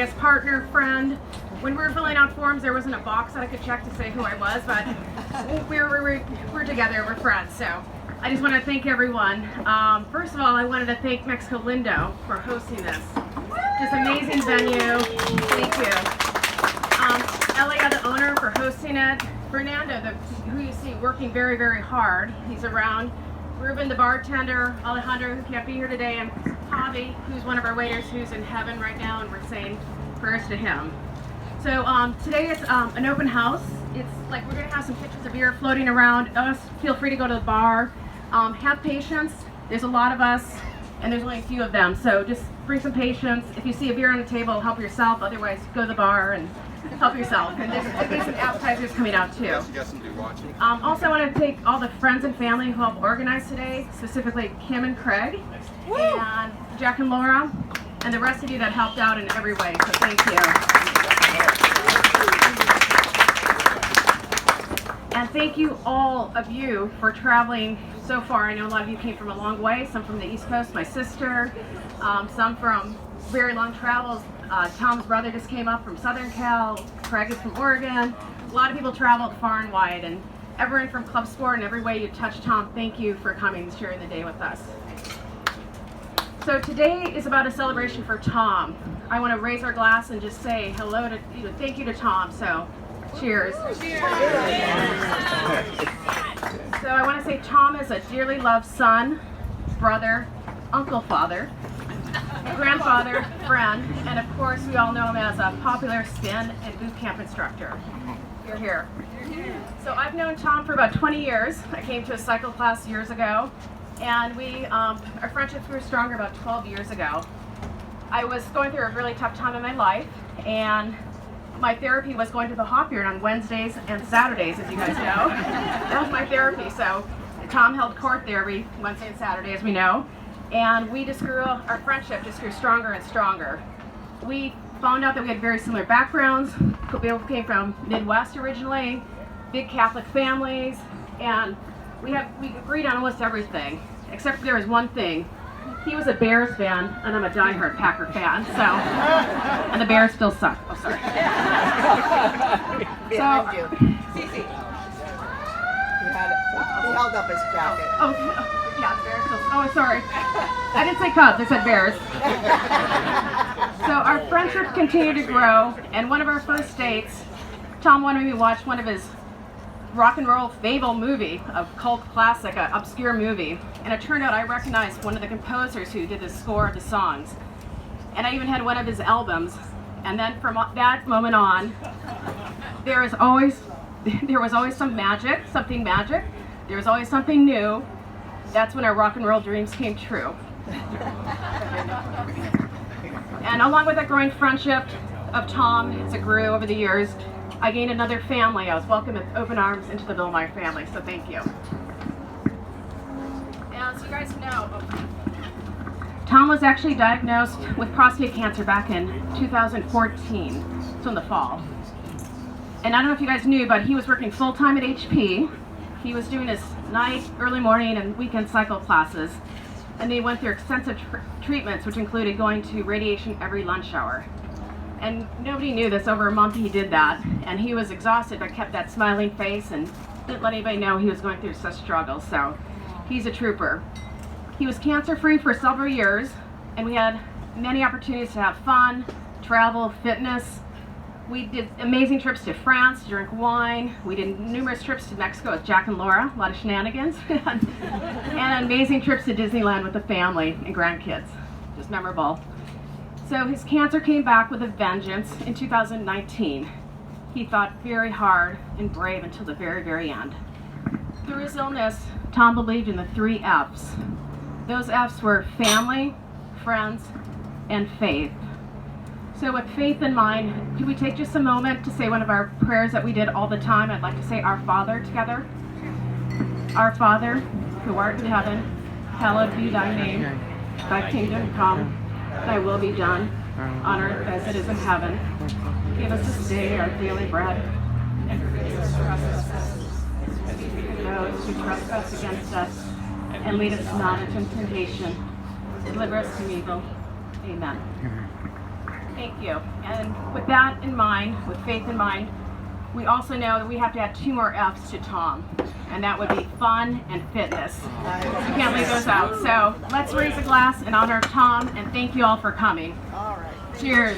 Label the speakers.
Speaker 1: As partner, friend. When we were filling out forms, there wasn't a box that I could check to say who I was, but we're together, we're friends. So I just want to thank everyone. First of all, I wanted to thank Mexico Lindo for hosting this. Just amazing venue. Thank you. Elia, the owner, for hosting it. Fernando, who you see working very, very hard. He's around. Ruben, the bartender. Alejandro, who can't be here today. And Javi, who's one of our waiters, who's in heaven right now, and we're saying prayers to him. So today is an open house. It's like we're going to have some pitchers of beer floating around. Feel free to go to the bar. Have patience. There's a lot of us, and there's only a few of them. So just bring some patience. If you see a beer on the table, help yourself. Otherwise, go to the bar and help yourself. And there's some appetizers coming out too. Also, I want to thank all the friends and family who helped organize today, specifically Kim and Craig, and Jack and Laura, and the rest of you that helped out in every way. So thank you. And thank you, all of you, for traveling so far. I know a lot of you came from a long way, some from the East Coast, my sister, some from very long travels. Tom's brother just came up from Southern Cal, Craig is from Oregon. A lot of people traveled far and wide, and everyone from Club Sport and every way you touched Tom, thank you for coming and sharing the day with us. So today is about a celebration for Tom. I want to raise our glass and just say hello to, thank you to Tom. So cheers. Cheers. So I want to say Tom is a dearly loved son, brother, uncle, father, grandfather, friend, and of course we all know him as a popular spin and boot camp instructor. You're here. So I've known Tom for about 20 years. I came to a cycle class years ago, and our friendships grew stronger about 12 years ago. I was going through a really tough time in my life, and my therapy was going to the Hop Yard on Wednesdays and Saturdays, as you guys know. That was my therapy. So Tom held court there every Wednesday and Saturday, as we know. And our friendship just grew stronger and stronger. We found out that we had very similar backgrounds. We both came from Midwest originally, big Catholic families, and we agreed on almost everything, except there was one thing. He was a Bears fan, and I'm a diehard Packer fan, so, and the Bears still suck. Oh, sorry.
Speaker 2: Behind you. Cece. He held up his jacket.
Speaker 1: Oh, yeah, Bears still suck. Oh, sorry. I didn't say Cubs, I said Bears. So our friendship continued to grow, and one of our first dates, Tom wanted me to watch one of his rock and roll fable movie, a cult classic, an obscure movie, and it turned out I recognized one of the composers who did the score of the songs, and I even had one of his albums. And then from that moment on, there was always something magic. There was always something new. That's when our rock and roll dreams came true. And along with that growing friendship of Tom, as it grew over the years, I gained another family. I was welcomed with open arms into the Billmeyer family, so thank you. As you guys know, Tom was actually diagnosed with prostate cancer back in 2014, so in the fall. And I don't know if you guys knew, but he was working full-time at HP. He was doing his night, early morning, and weekend cycle classes. And they went through extensive treatments, which included going to radiation every lunch hour. And nobody knew this. Over a month he did that, and he was exhausted but kept that smiling face and didn't let anybody know he was going through such struggles. So he's a trooper. He was cancer-free for several years, and we had many opportunities to have fun, travel, fitness. We did amazing trips to France to drink wine. We did numerous trips to Mexico with Jack and Laura, a lot of shenanigans, and amazing trips to Disneyland with the family and grandkids. Just memorable. So his cancer came back with a vengeance in 2019. He fought very hard and brave until the very, very end. Through his illness, Tom believed in the 3 F's. Those F's were family, friends, and faith. So with faith in mind, could we take just a moment to say one of our prayers that we did all the time? I'd like to say Our Father together. Our Father, who art in heaven, hallowed be thy name. Thy kingdom come. Thy will be done, on earth as it is in heaven. Give us this day our daily bread, and forgive us our trespasses, as we forgive those who trespass against us, and lead us not into temptation. Deliver us from evil. Amen. Thank you. And with that in mind, with faith in mind, we also know that we have to add 2 more F's to Tom, and that would be fun and fitness. You can't leave those out. So let's raise a glass in honor of Tom, and thank you all for coming.
Speaker 2: All right.
Speaker 1: Cheers.